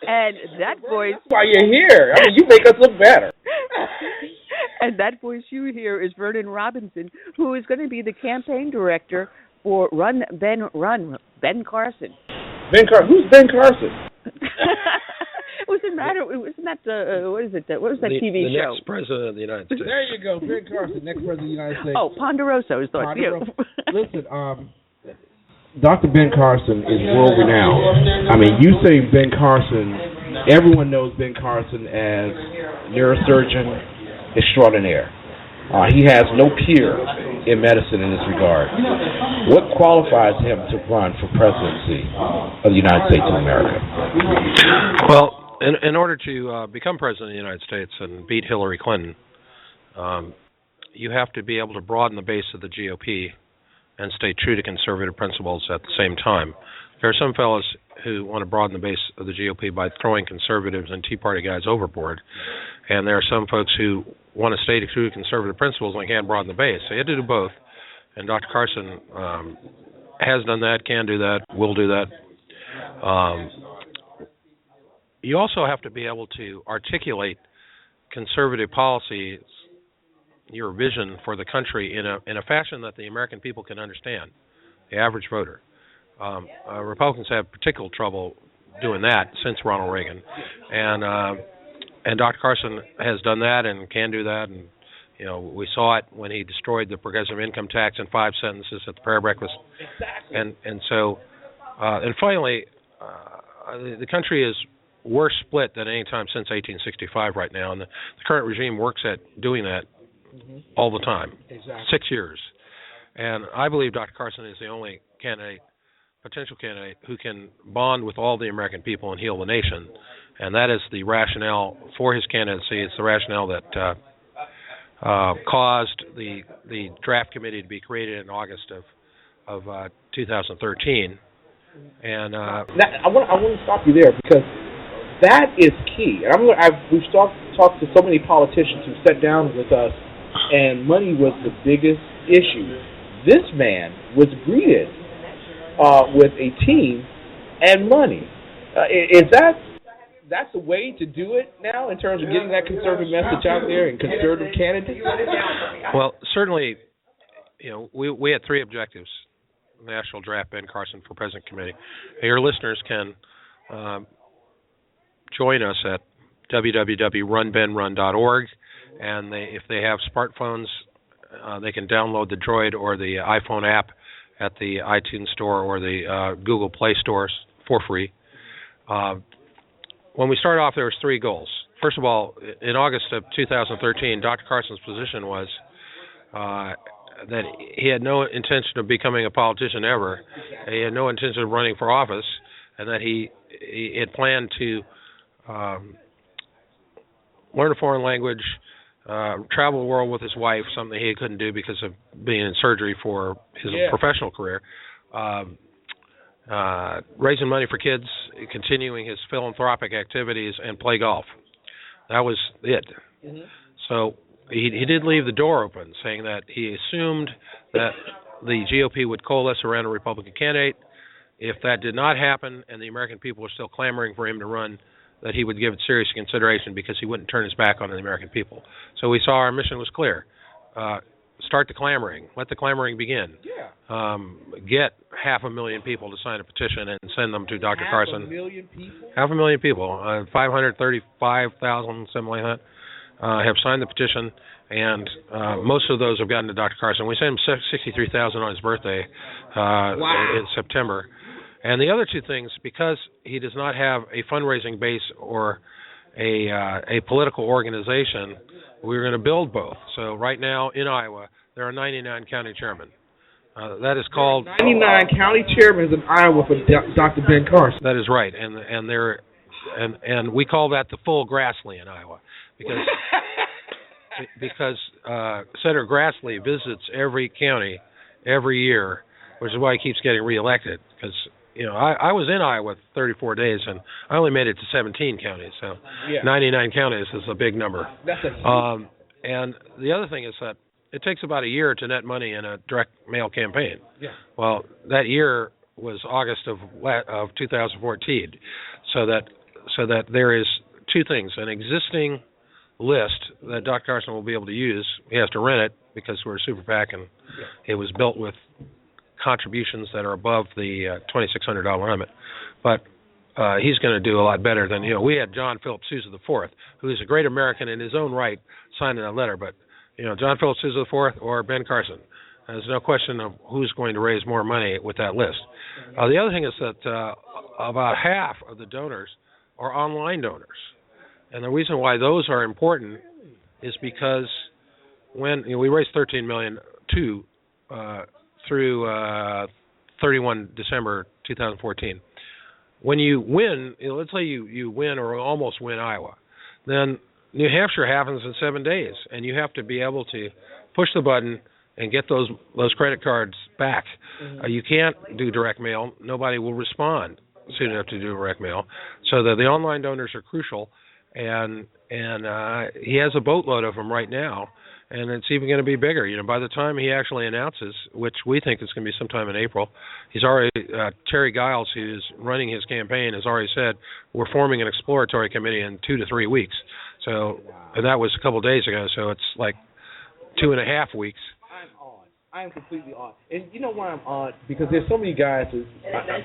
And that voice... That's why you're here. I mean, you make us look better. And that voice you hear is Vernon Robinson, who is going to be the campaign director for Run, Ben Carson. Ben Carson? Who's Ben Carson? Wasn't that what is it? What was that TV show? The next president of the United States. There you go, Ben Carson, next president of the United States. Oh, Ponderosa is the Listen, Dr. Ben Carson is world renowned. I mean, you say Ben Carson, everyone knows Ben Carson as neurosurgeon extraordinaire. He has no peer in medicine in this regard. What qualifies him to run for presidency of the United States of America? Well, in order to become president of the United States and beat Hillary Clinton, you have to be able to broaden the base of the GOP and stay true to conservative principles at the same time. There are some fellows who want to broaden the base of the GOP by throwing conservatives and Tea Party guys overboard, and there are some folks who want to stay true to conservative principles and can't broaden the base. So you have to do both, and Dr. Carson has done that, can do that, will do that. You also have to be able to articulate conservative policies, your vision for the country in a fashion that the American people can understand, the average voter. Republicans have particular trouble doing that since Ronald Reagan, and Dr. Carson has done that and can do that. And we saw it when he destroyed the progressive income tax in 5 sentences at the prayer breakfast. Exactly. And finally, the country is worse split than any time since 1865 right now, and the current regime works at doing that all the time. Exactly. 6 years. And I believe Dr. Carson is the only potential candidate who can bond with all the American people and heal the nation. And that is the rationale for his candidacy. It's the rationale that caused the draft committee to be created in August of 2013. And I want to stop you there because that is key. And we've talked to so many politicians who sat down with us, and money was the biggest issue. This man was greeted with a team and money. Is that's the way to do it now in terms of getting that conservative message out there and conservative candidates? Well, certainly, we had 3 objectives. National Draft Ben Carson for President Committee. Your listeners can join us at www.runbenrun.org, and if they have smartphones, they can download the Droid or the iPhone app at the iTunes Store or the Google Play stores for free. When we started off, there was 3 goals. First of all, in August of 2013, Dr. Carson's position was that he had no intention of becoming a politician ever. He had no intention of running for office, and that he had planned to learn a foreign language, travel the world with his wife, something he couldn't do because of being in surgery for his professional career, raising money for kids, continuing his philanthropic activities, and play golf. That was it. Mm-hmm. So he did leave the door open, saying that he assumed that the GOP would coalesce around a Republican candidate. If that did not happen and the American people were still clamoring for him to run, that he would give it serious consideration because he wouldn't turn his back on the American people. So we saw our mission was clear. Start the clamoring. Let the clamoring begin. Yeah. Get 500,000 people to sign a petition and send them to Dr. Carson. 500,000 people? 500,000 people. 535,000, something like that, have signed the petition, and most of those have gotten to Dr. Carson. We sent him 63,000 on his birthday in September. And the other 2 things, because he does not have a fundraising base or a political organization, we're going to build both. So right now in Iowa, there are 99 county chairmen. That is called 99 county chairmen in Iowa for Dr. Ben Carson. That is right, and we call that the full Grassley in Iowa because Senator Grassley visits every county every year, which is why he keeps getting reelected. Because I was in Iowa 34 days, and I only made it to 17 counties. So 99 counties is a big number. That's a huge. And the other thing is that it takes about a year to net money in a direct mail campaign. Yeah. Well, that year was August of 2014, so that so that there is two things: an existing list that Dr. Carson will be able to use. He has to rent it because we're a super PAC and it was built with contributions that are above the $2,600 limit. But he's going to do a lot better than, we had John Philip Sousa IV, who is a great American in his own right, signing that letter. But, John Philip Sousa IV or Ben Carson, there's no question of who's going to raise more money with that list. The other thing is that about half of the donors are online donors. And the reason why those are important is because when we raised $13 million through 31 December 2014. When you win, let's say you win or almost win Iowa, then New Hampshire happens in 7 days, and you have to be able to push the button and get those credit cards back. You can't do direct mail. Nobody will respond soon enough to do direct mail. So the online donors are crucial, and he has a boatload of them right now, and it's even going to be bigger. By the time he actually announces, which we think is going to be sometime in April, he's already Terry Giles, who's running his campaign, has already said we're forming an exploratory committee in 2 to 3 weeks. So, and that was a couple of days ago. So it's like 2.5 weeks. I am completely on. And you know why I'm on? Because there's so many guys who,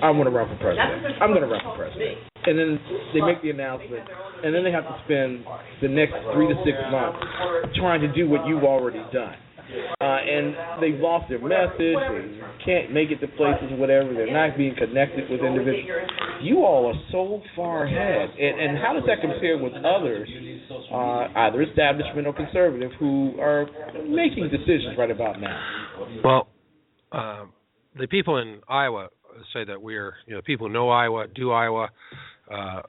I want to run for president. I'm going to run for president. And then they make the announcement, and then they have to spend the next 3 to 6 months trying to do what you've already done. And they've lost their message, they can't make it to places or whatever, they're not being connected with individuals. You all are so far ahead. And how does that compare with others, either establishment or conservative, who are making decisions right about now? Well, the people in Iowa say that we're, people who know Iowa, do Iowa, I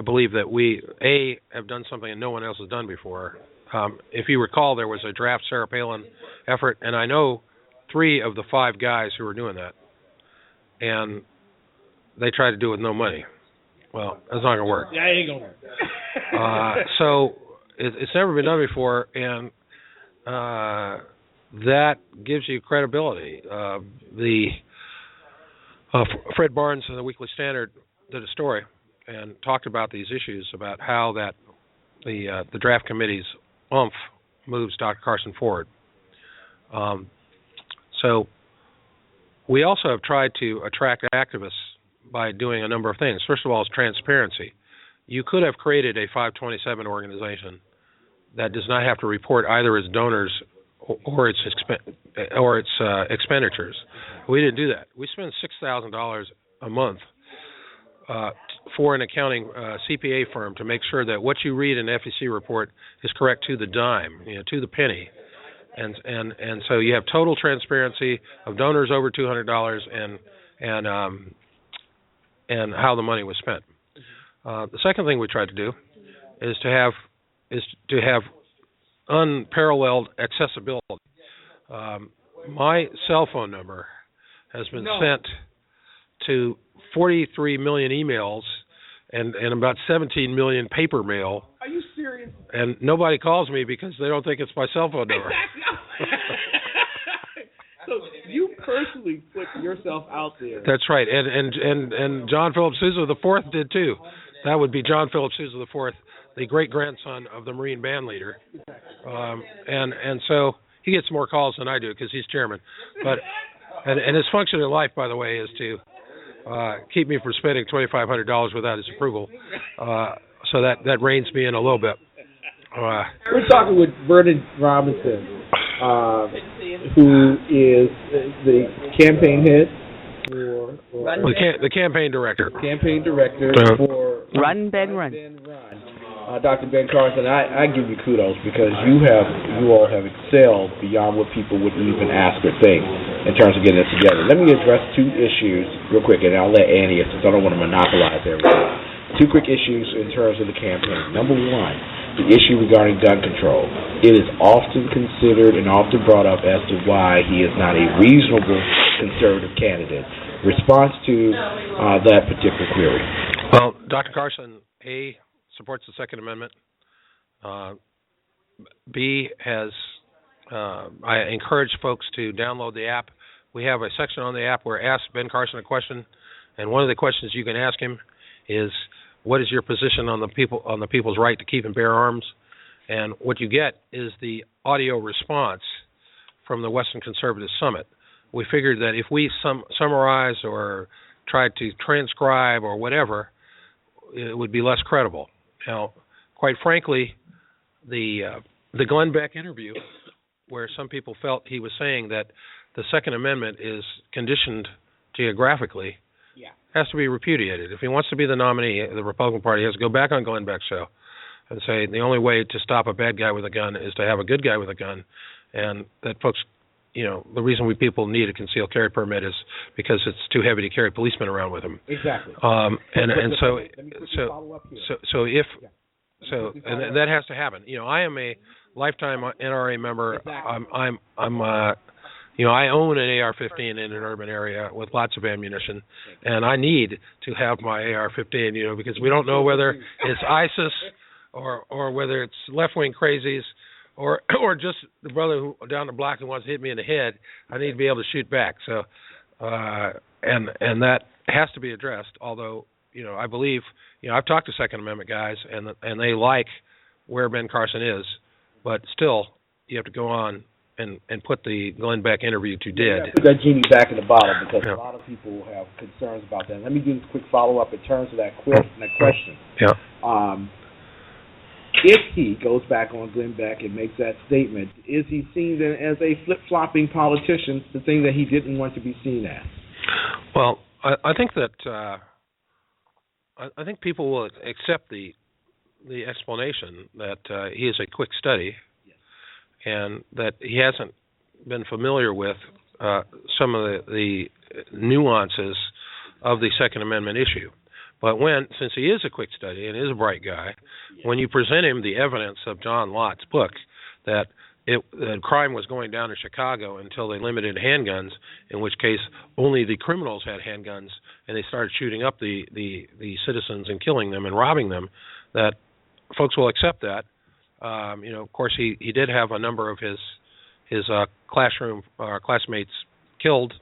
believe that we, have done something that no one else has done before. If you recall, there was a draft Sarah Palin effort, and I know 3 of the 5 guys who were doing that, and they tried to do it with no money. Well, that's not going to work. Yeah, it ain't going to work. So it's never been done before, and that gives you credibility. Fred Barnes of the Weekly Standard did a story and talked about these issues, about how that the draft committee's oomph moves Dr. Carson forward. So we also have tried to attract activists by doing a number of things. First of all, is transparency. You could have created a 527 organization that does not have to report either its donors or its expenditures. We didn't do that. We spend $6,000 a month for an accounting CPA firm to make sure that what you read in the FEC report is correct to the dime, to the penny, and so you have total transparency of donors over $200 and how the money was spent. The second thing we tried to do is to have unparalleled accessibility. My cell phone number has been sent to 43 million emails and about 17 million paper mail. Are you serious? And nobody calls me because they don't think it's my cell phone number. So you personally put yourself out there. That's right. And John Philip Sousa IV did too. That would be John Philip Sousa IV, the great-grandson of the Marine band leader. And so he gets more calls than I do because he's chairman. But and his function in life, by the way, is to keep me from spending $2,500 without his approval. So that reins me in a little bit. We're talking with Vernon Robinson, who is the campaign head for the campaign director. Campaign director for Run, Ben, Run. Dr. Ben Carson, I give you kudos because you all have excelled beyond what people would even ask or think in terms of getting this together. Let me address 2 issues real quick, and I'll let Annie, since I don't want to monopolize everything. 2 quick issues in terms of the campaign. Number 1, the issue regarding gun control. It is often considered and often brought up as to why he is not a reasonable conservative candidate. Response to that particular query. Well, Dr. Carson, A, supports the Second Amendment. B, I encourage folks to download the app. We have a section on the app where Ask Ben Carson a Question, and one of the questions you can ask him is, what is your position on the people's right to keep and bear arms? And what you get is the audio response from the Western Conservative Summit. We figured that if we summarize or tried to transcribe or whatever, it would be less credible. Now, quite frankly, the Glenn Beck interview, where some people felt he was saying that the Second Amendment is conditioned geographically, has to be repudiated. If he wants to be the nominee of the Republican Party, he has to go back on Glenn Beck's show and say the only way to stop a bad guy with a gun is to have a good guy with a gun, and that folks, the reason people need a concealed carry permit is because it's too heavy to carry policemen around with them. Exactly. And so that has to happen. I am a lifetime NRA member. Exactly. I own an AR-15 in an urban area with lots of ammunition, and I need to have my AR-15, because we don't know whether it's ISIS or whether it's left-wing crazies or just the brother who down the block who wants to hit me in the head. I need to be able to shoot back. So, and that has to be addressed. Although, I believe, I've talked to Second Amendment guys, and they like where Ben Carson is, but still, you have to go on and put the Glenn Beck interview to dead. Put that genie back in the bottle, because a lot of people have concerns about that. Let me do this quick follow-up in terms of that question. Yeah. If he goes back on Glenn Beck and makes that statement, is he seen then as a flip-flopping politician, the thing that he didn't want to be seen as? Well, I think that I think people will accept the explanation that he is a quick study, and that he hasn't been familiar with some of the nuances of the Second Amendment issue. But since he is a quick study and is a bright guy, when you present him the evidence of John Lott's book that crime was going down in Chicago until they limited handguns, in which case only the criminals had handguns, and they started shooting up the citizens and killing them and robbing them, that folks will accept that. Of course, he did have a number of his classmates killed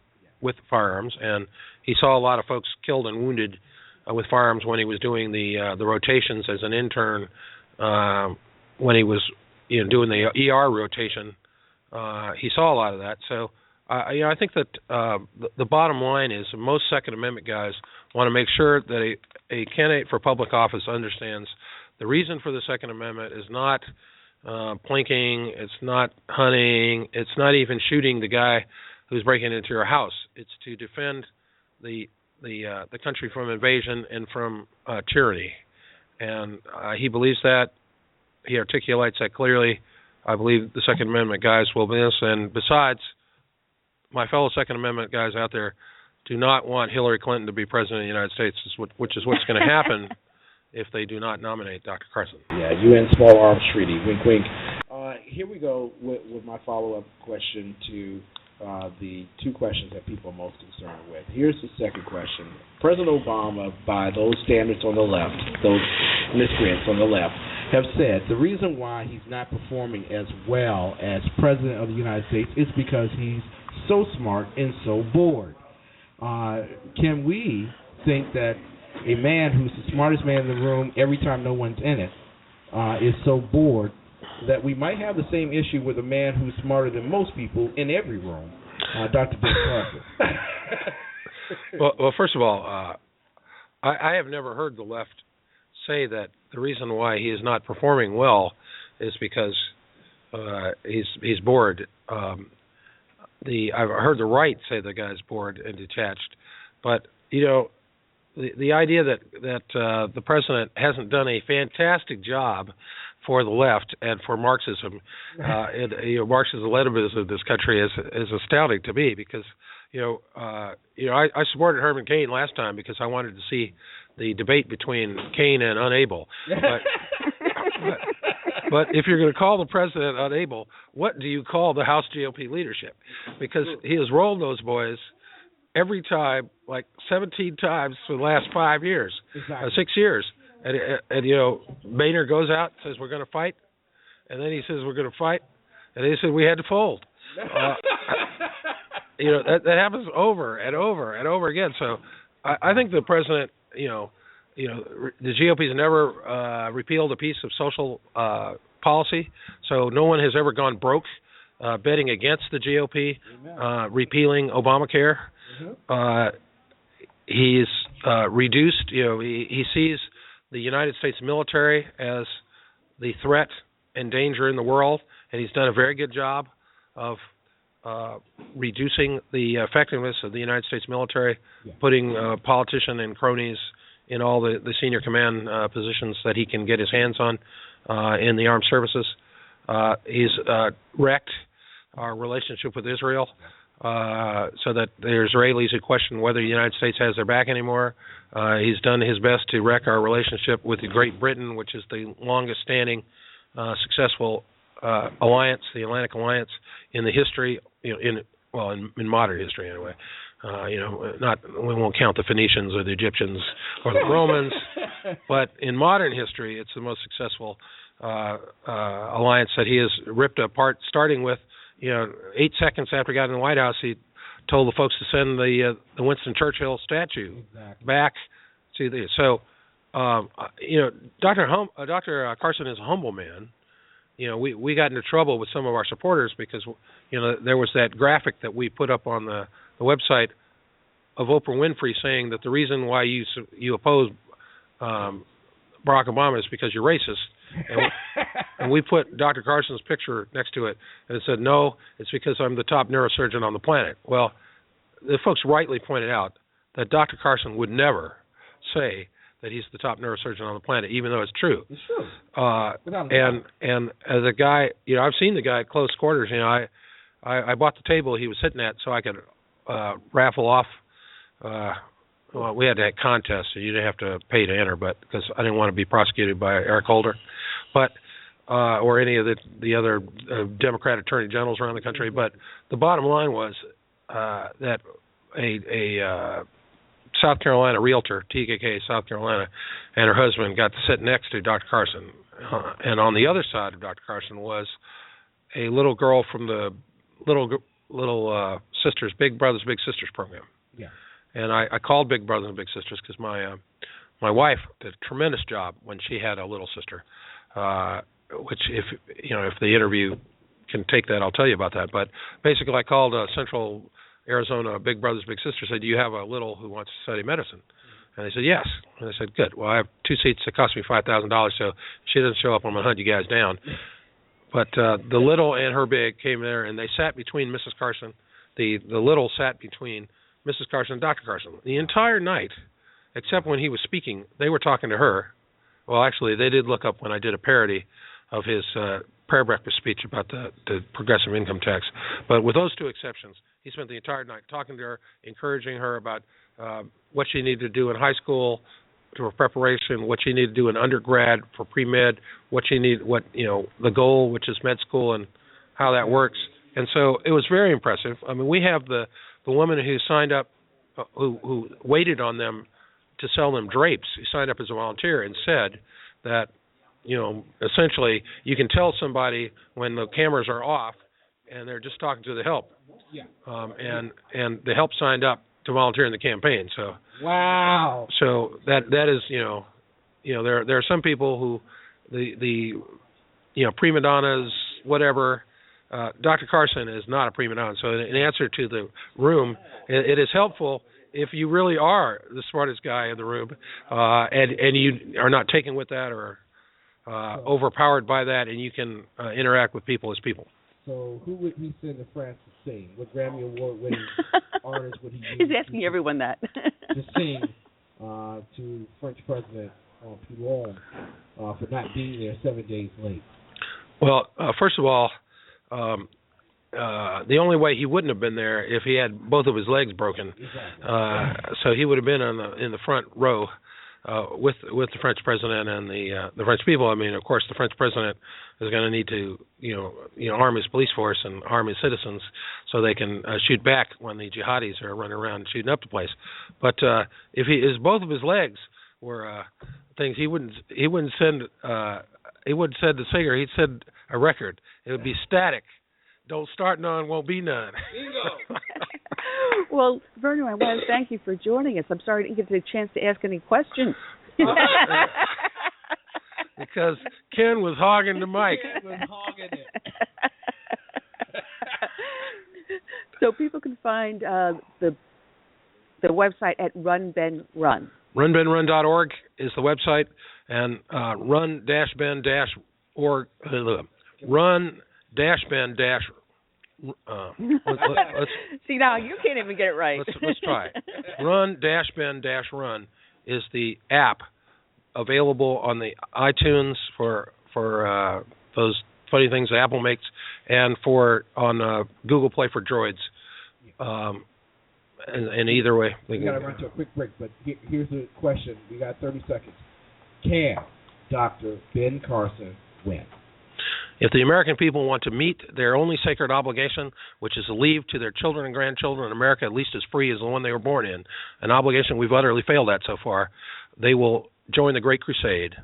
with firearms, and he saw a lot of folks killed and wounded with firearms when he was doing the rotations as an intern. When he was doing the ER rotation, he saw a lot of that. So I think that the bottom line is most Second Amendment guys want to make sure that a candidate for public office understands the reason for the Second Amendment is not plinking, it's not hunting, it's not even shooting the guy who's breaking into your house. It's to defend the country from invasion and from tyranny. And he believes that. He articulates that clearly. I believe the Second Amendment guys will be this. And besides, my fellow Second Amendment guys out there do not want Hillary Clinton to be president of the United States, which is what's going to happen if they do not nominate Dr. Carson. Yeah, UN Small Arms Treaty, wink, wink. Here we go with my follow-up question to the two questions that people are most concerned with. Here's the second question. President Obama, by those standards on the left, those miscreants on the left, have said the reason why he's not performing as well as President of the United States is because he's so smart and so bored. Can we think that a man who's the smartest man in the room every time no one's in it is so bored that we might have the same issue with a man who's smarter than most people in every room, Dr. Bencarson? Well, first of all, I have never heard the left say that the reason why he is not performing well is because he's bored. I've heard the right say the guy's bored and detached, but the idea that the president hasn't done a fantastic job for the left and for Marxism, Marxism-Leninism of this country is astounding to me, because I supported Herman Cain last time because I wanted to see the debate between Cain and Unable. But if you're going to call the president unable, what do you call the House GOP leadership? Because he has rolled those boys every time, like 17 times for the last 5 years, exactly. 6 years. And Boehner goes out and says, we're going to fight. And then he says, we're going to fight. And then he said, we had to fold. That happens over and over and over again. So I think the president, the GOP's never repealed a piece of social policy, so no one has ever gone broke betting against the GOP repealing Obamacare. He's reduced. He sees the United States military as the threat and danger in the world, and he's done a very good job of reducing the effectiveness of the United States military, putting politicians and cronies in all the senior command positions that he can get his hands on in the armed services. He's wrecked our relationship with Israel so that the Israelis who question whether the United States has their back anymore. He's done his best to wreck our relationship with Great Britain, which is the longest-standing successful alliance, the Atlantic Alliance, in the history, in modern history anyway. We won't count the Phoenicians or the Egyptians or the Romans, but in modern history, it's the most successful alliance that he has ripped apart. Starting with, 8 seconds after he got in the White House, he told the folks to send the Winston Churchill statue back to the. So, Dr. Carson is a humble man. We got into trouble with some of our supporters because, there was that graphic that we put up on the website of Oprah Winfrey saying that the reason why you oppose Barack Obama is because you're racist. And we put Dr. Carson's picture next to it, and it said, no, it's because I'm the top neurosurgeon on the planet. Well, the folks rightly pointed out that Dr. Carson would never say that he's the top neurosurgeon on the planet, even though it's true. It's true. And as a guy, I've seen the guy at close quarters. I bought the table he was sitting at so I could raffle off. Well, we had that contest, so you didn't have to pay to enter, but because I didn't want to be prosecuted by Eric Holder, but or any of the other Democrat attorney generals around the country. But the bottom line was that a South Carolina realtor, TKK South Carolina, and her husband got to sit next to Dr. Carson. And on the other side of Dr. Carson was a little girl from the little sisters, Big Brothers Big Sisters program. Yeah. And I called Big Brothers and Big Sisters because my wife did a tremendous job when she had a little sister. Which if the interview can take that, I'll tell you about that. But basically, I called Central Arizona Big Brothers Big Sisters. Said, "Do you have a little who wants to study medicine?" And they said, "Yes." And I said, "Good. Well, I have 2 seats that cost me $5,000, so if she doesn't show up, I'm gonna hunt you guys down." But the little and her big came there, and they sat between Mrs. Carson. The little sat between Mrs. Carson and Dr. Carson the entire night, except when he was speaking. They were talking to her. Well, actually, they did look up when I did a parody of his prayer breakfast speech about the progressive income tax. But with those 2 exceptions, he spent the entire night talking to her, encouraging her about what she needed to do in high school for preparation, what she needed to do in undergrad for pre-med, the goal, which is med school, and how that works. And so it was very impressive. I mean, we have the woman who signed up, who waited on them to sell them drapes. He signed up as a volunteer and said that, essentially you can tell somebody when the cameras are off and they're just talking to the help. Yeah. And the help signed up to volunteer in the campaign. So wow. So that is there are some people who the prima donnas, whatever. Dr. Carson is not a prima donna. So in answer to the room, it is helpful if you really are the smartest guy in the room, and you are not taken with that or overpowered by that, and you can interact with people as people. So who would he send to France to sing? What Grammy Award-winning artist would he use? He's asking everyone that. To sing to French President Hollande for not being there 7 days late? Well, first of all, the only way he wouldn't have been there if he had both of his legs broken. Exactly. So he would have been in the front row with the French president and the French people. I mean, of course, the French president is going to need to arm his police force and arm his citizens so they can shoot back when the jihadis are running around shooting up the place. But if both of his legs were things, he wouldn't send the singer. He'd send a record. It would be static. Don't start none, won't be none. Well, Vernon, I want to thank you for joining us. I'm sorry I didn't get the chance to ask any questions. Because Ken was hogging the mic. Ken was hogging it. So people can find the website at Run Ben Run. RunBenRun.org is the website, and run-ben-org. Run-ben- let's see, now you can't even get it right. Let's try it. Run-ben-run is the app available on the iTunes for those funny things that Apple makes, and on Google Play for Droids. And either way, we got to run to a quick break. But here's the question: we got 30 seconds. Can Dr. Ben Carson win? If the American people want to meet their only sacred obligation, which is to leave to their children and grandchildren in America at least as free as the one they were born in, an obligation we've utterly failed at so far, they will join the Great Crusade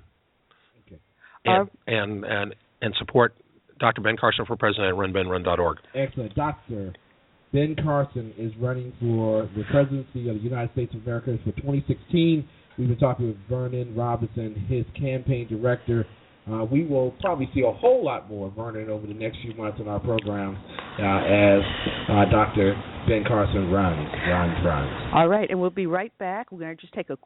and support Dr. Ben Carson for president at runbenrun.org. Excellent. Dr. Ben Carson is running for the presidency of the United States of America for 2016. We've been talking with Vernon Robinson, his campaign director. We will probably see a whole lot more of Vernon over the next few months on our program as Dr. Ben Carson runs. All right, and we'll be right back. We're going to just take a